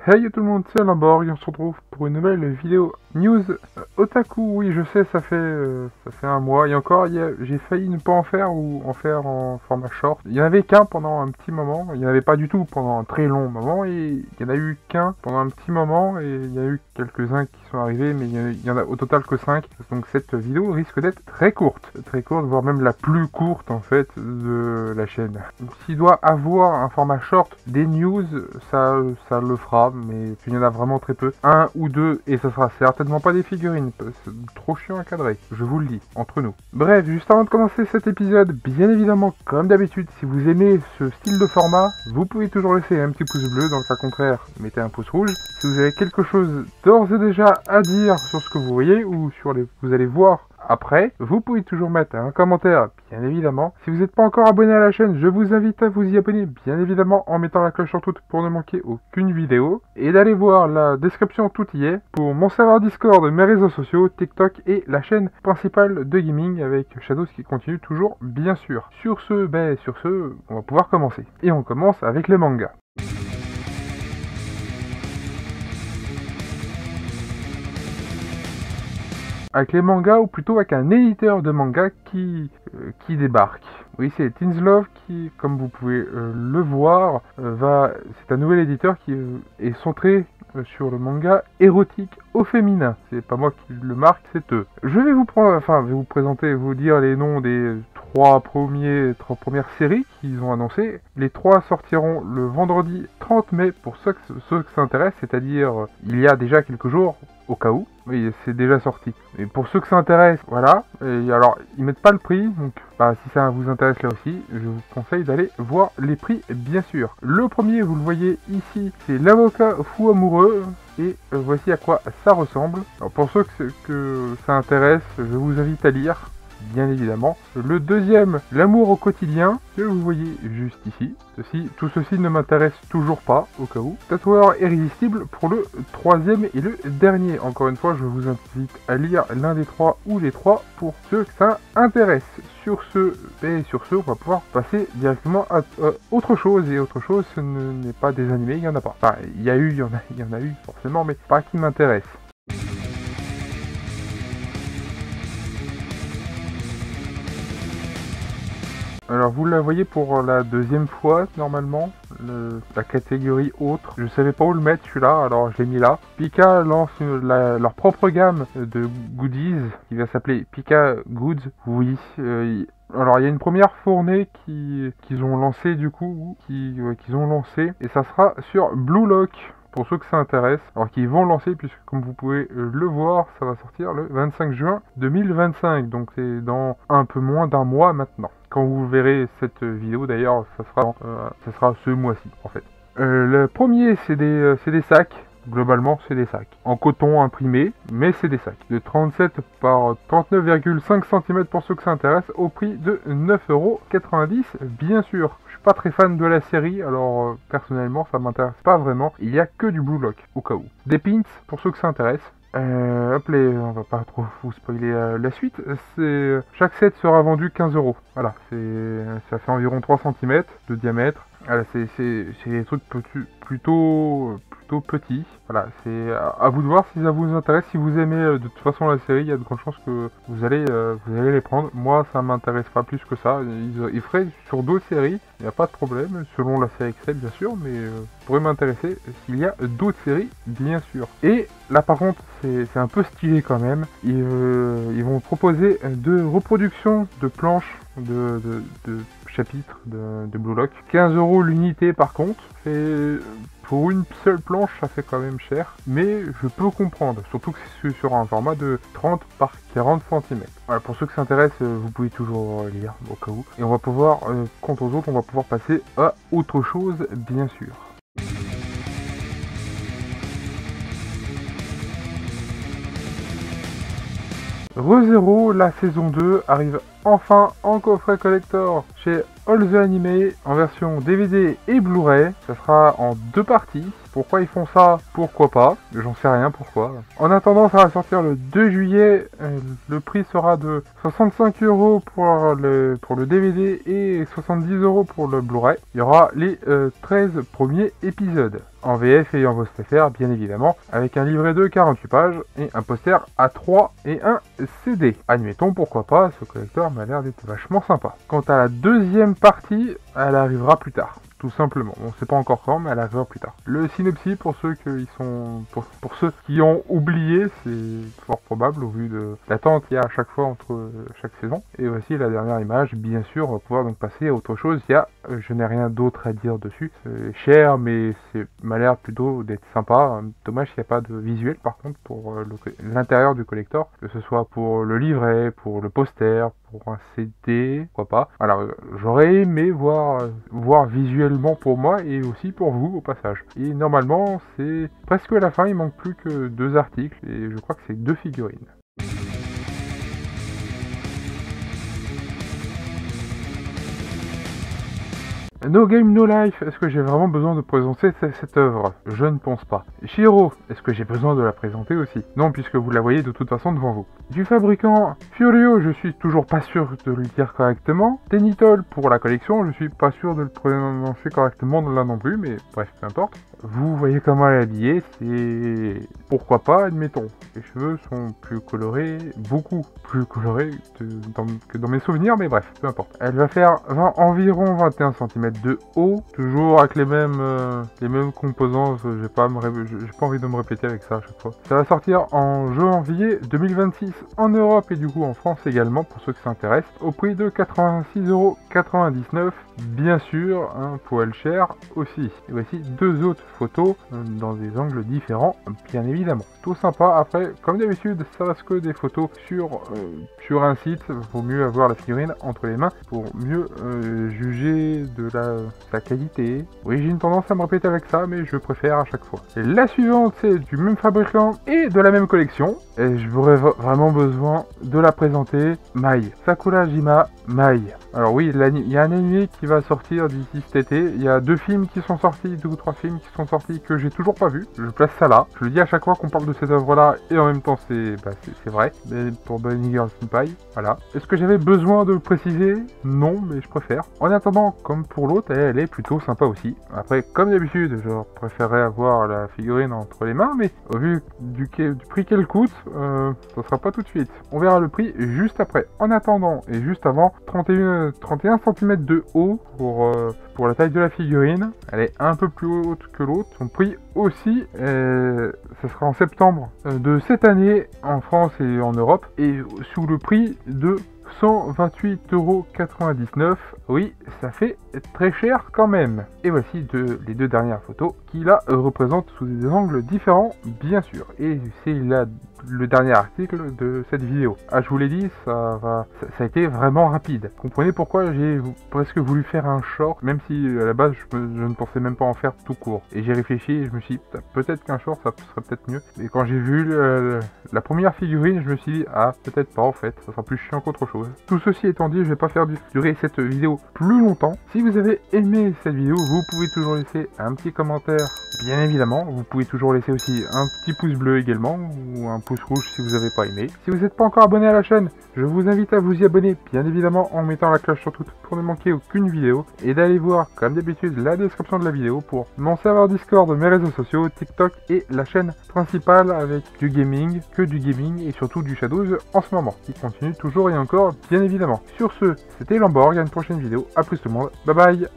Hey tout le monde, c'est Limborg et on se retrouve pour une nouvelle vidéo news otaku. Oui, je sais, ça fait un mois et encore, j'ai failli ne pas en faire ou en faire en format short. Il y en avait qu'un pendant un petit moment, il n'y en avait pas du tout pendant un très long moment et il y en a eu qu'un pendant un petit moment et il y a eu quelques-uns qui sont arrivés, mais il y en a au total que 5. Donc cette vidéo risque d'être très courte, voire même la plus courte en fait de la chaîne. S'il doit avoir un format short des news, ça le fera, mais il y en a vraiment très peu. Un ou deux, et ça sera certainement pas des figurines, c'est trop chiant à cadrer, je vous le dis, entre nous. Bref, juste avant de commencer cet épisode, bien évidemment, comme d'habitude, si vous aimez ce style de format, vous pouvez toujours laisser un petit pouce bleu, dans le cas contraire, mettez un pouce rouge. Si vous avez quelque chose d'ores et déjà à dire sur ce que vous voyez, ou sur les vous allez voir après, vous pouvez toujours mettre un commentaire, bien évidemment. Si vous n'êtes pas encore abonné à la chaîne, je vous invite à vous y abonner, bien évidemment, en mettant la cloche sur toute pour ne manquer aucune vidéo. Et d'aller voir la description, tout y est, pour mon serveur Discord, mes réseaux sociaux, TikTok et la chaîne principale de gaming avec Shadows qui continue toujours, bien sûr. Sur ce, on va pouvoir commencer. Et on commence avec les mangas. Avec les mangas, ou plutôt avec un éditeur de manga qui débarque. Oui, c'est Teens Love qui, comme vous pouvez le voir, c'est un nouvel éditeur qui est centré sur le manga érotique au féminin. C'est pas moi qui le marque, c'est eux. Je vais vous présenter, vous dire les noms des trois premières séries qu'ils ont annoncées. Les trois sortiront le vendredi 30 mai pour ceux que ça intéresse, c'est-à-dire il y a déjà quelques jours, au cas où. Oui, c'est déjà sorti. Et pour ceux que ça intéresse, voilà. Et alors, ils mettent pas le prix, donc si ça vous intéresse là aussi, je vous conseille d'aller voir les prix, bien sûr. Le premier, vous le voyez ici, c'est l'avocat fou amoureux. Et voici à quoi ça ressemble. Alors, pour ceux que ça intéresse, je vous invite à lire, bien évidemment. Le deuxième, l'amour au quotidien, que vous voyez juste ici. Tout ceci ne m'intéresse toujours pas, au cas où. Tatoueur irrésistible pour le troisième et le dernier. Encore une fois, je vous invite à lire l'un des trois ou les trois pour ceux que ça intéresse. Sur ce, on va pouvoir passer directement à autre chose. Et autre chose, ce n'est pas des animés, il n'y en a pas. Enfin, il y en a eu forcément, mais pas qui m'intéresse. Alors vous la voyez pour la deuxième fois normalement, la catégorie autre. Je savais pas où le mettre celui-là, alors je l'ai mis là. Pika lance leur propre gamme de goodies qui va s'appeler Pika Goods. Oui, alors il y a une première fournée qu'ils ont lancé du coup, qu'ils ont lancé, et ça sera sur Blue Lock. Pour ceux que ça intéresse, alors qu'ils vont lancer, puisque comme vous pouvez le voir, ça va sortir le 25 juin 2025, donc c'est dans un peu moins d'un mois maintenant. Quand vous verrez cette vidéo d'ailleurs, ça sera ce mois-ci en fait. Le premier, c'est des sacs. Globalement, c'est des sacs en coton imprimé, mais c'est des sacs de 37 par 39,5 cm pour ceux que ça intéresse, au prix de 9,90 €. Bien sûr, je suis pas très fan de la série, alors personnellement, ça m'intéresse pas vraiment. Il y a que du Blue Lock, au cas où. Des pins pour ceux que ça intéresse. On va pas trop vous spoiler la suite. Chaque set sera vendu 15 €. Voilà, ça fait environ 3 cm de diamètre. Voilà, c'est des trucs plutôt petits. Voilà, c'est à vous de voir si ça vous intéresse. Si vous aimez de toute façon la série, il y a de grandes chances que vous allez les prendre. Moi, ça m'intéresse pas plus que ça. Ils feraient sur d'autres séries, il n'y a pas de problème, selon la série Excel bien sûr, mais pourrait m'intéresser s'il y a d'autres séries, bien sûr. Et là par contre, c'est un peu stylé quand même. Ils vont proposer de reproduction de planches de chapitres de Blue Lock. 15 € l'unité par contre. Et pour une seule planche, ça fait quand même cher. Mais je peux comprendre. Surtout que c'est sur un format de 30 par 40 cm. Voilà, pour ceux qui s'intéressent, vous pouvez toujours lire au cas où. Et on va pouvoir, quant aux autres, on va pouvoir passer à autre chose, bien sûr. ReZero, la saison 2 arrive enfin en coffret collector chez All the Anime en version DVD et Blu-ray. Ça sera en 2 parties. Pourquoi ils font ça? Pourquoi pas? J'en sais rien pourquoi. En attendant, ça va sortir le 2 juillet. Le prix sera de 65 € pour le DVD et 70 € pour le Blu-ray. Il y aura les 13 premiers épisodes. En VF et en VOSTFR, bien évidemment, avec un livret de 48 pages et un poster A3 et un CD. Admettons, pourquoi pas, ce collector m'a l'air d'être vachement sympa. Quant à la deuxième partie, elle arrivera plus tard. Tout simplement. On ne sait pas encore quand, mais elle arrivera plus tard. Le synopsis, pour ceux qui ont oublié, c'est fort probable au vu de l'attente qu'il y a à chaque fois entre chaque saison. Et voici la dernière image. Bien sûr, on va pouvoir donc passer à autre chose. Je n'ai rien d'autre à dire dessus. C'est cher, mais m'a l'air plutôt d'être sympa. Dommage qu'il n'y a pas de visuel, par contre, pour l'intérieur du collector. Que ce soit pour le livret, pour le poster, pour un CD, pourquoi pas. Alors, j'aurais aimé voir visuellement pour moi et aussi pour vous au passage. Et normalement, c'est presque à la fin, il manque plus que 2 articles et je crois que c'est 2 figurines. No Game No Life, est-ce que j'ai vraiment besoin de présenter cette œuvre? Je ne pense pas. Shiro, est-ce que j'ai besoin de la présenter aussi? Non, puisque vous la voyez de toute façon devant vous. Du fabricant Furio, je suis toujours pas sûr de le dire correctement. Tenitol pour la collection, je suis pas sûr de le prononcer correctement là non plus, mais bref, peu importe. Vous voyez comment elle est habillée, c'est... Pourquoi pas, admettons. Les cheveux sont plus colorés, beaucoup plus colorés que dans mes souvenirs, mais bref, peu importe. Elle va faire environ 21 cm de haut, toujours avec les mêmes composants. J'ai pas envie de me répéter avec ça à chaque fois. Ça va sortir en janvier 2026 en Europe et du coup en France également, pour ceux qui s'intéressent, au prix de 86,99 €. Bien sûr, un poil cher aussi. Et voici 2 autres photos dans des angles différents, bien évidemment. Tout sympa. Après, comme d'habitude, ça reste que des photos sur un site. Vaut mieux avoir la figurine entre les mains pour mieux juger de sa qualité. Oui, j'ai une tendance à me répéter avec ça, mais je préfère à chaque fois. Et la suivante, c'est du même fabricant et de la même collection. Et j'aurais vraiment besoin de la présenter. Mai. Sakurajima Mai. Alors oui, il y a un anime qui va sortir d'ici cet été. Il y a 2 films qui sont sortis, 2 ou 3 films qui sont sortis que j'ai toujours pas vu. Je place ça là. Je le dis à chaque fois qu'on parle de cette œuvre-là et en même temps c'est vrai. Mais pour Bunny Girl Senpai, voilà. Est-ce que j'avais besoin de le préciser? Non, mais je préfère. En attendant, comme pour l'autre, elle est plutôt sympa aussi. Après, comme d'habitude, je préférerais avoir la figurine entre les mains, mais au vu du prix qu'elle coûte, ça sera pas tout de suite. On verra le prix juste après. En attendant et juste avant, 31 cm de haut pour la taille de la figurine. Elle est un peu plus haute que l'autre. Son prix aussi, ça sera en septembre de cette année en France et en Europe, et sous le prix de 128,99 €. Oui, ça fait très cher quand même. Et voici les 2 dernières photos qui la représentent sous des angles différents, bien sûr. Et c'est le dernier article de cette vidéo. Ah, je vous l'ai dit, ça a été vraiment rapide. Comprenez pourquoi j'ai presque voulu faire un short, même si à la base je ne pensais même pas en faire tout court. Et j'ai réfléchi et je me suis dit, peut-être qu'un short ça serait peut-être mieux. Et quand j'ai vu la première figurine, je me suis dit, ah, peut-être pas en fait, ça sera plus chiant qu'autre chose. Tout ceci étant dit, je vais pas faire durer cette vidéo plus longtemps. Si vous avez aimé cette vidéo, vous pouvez toujours laisser un petit commentaire, bien évidemment. Vous pouvez toujours laisser aussi un petit pouce bleu également, ou un pouce rouge si vous n'avez pas aimé. Si vous n'êtes pas encore abonné à la chaîne, je vous invite à vous y abonner, bien évidemment en mettant la cloche sur toute pour ne manquer aucune vidéo, et d'aller voir, comme d'habitude, la description de la vidéo pour mon serveur Discord, mes réseaux sociaux, TikTok et la chaîne principale avec du gaming, et surtout du Shadows en ce moment, qui continue toujours et encore, bien évidemment. Sur ce, c'était Lamborg, à une prochaine vidéo, à plus tout le monde, bye bye.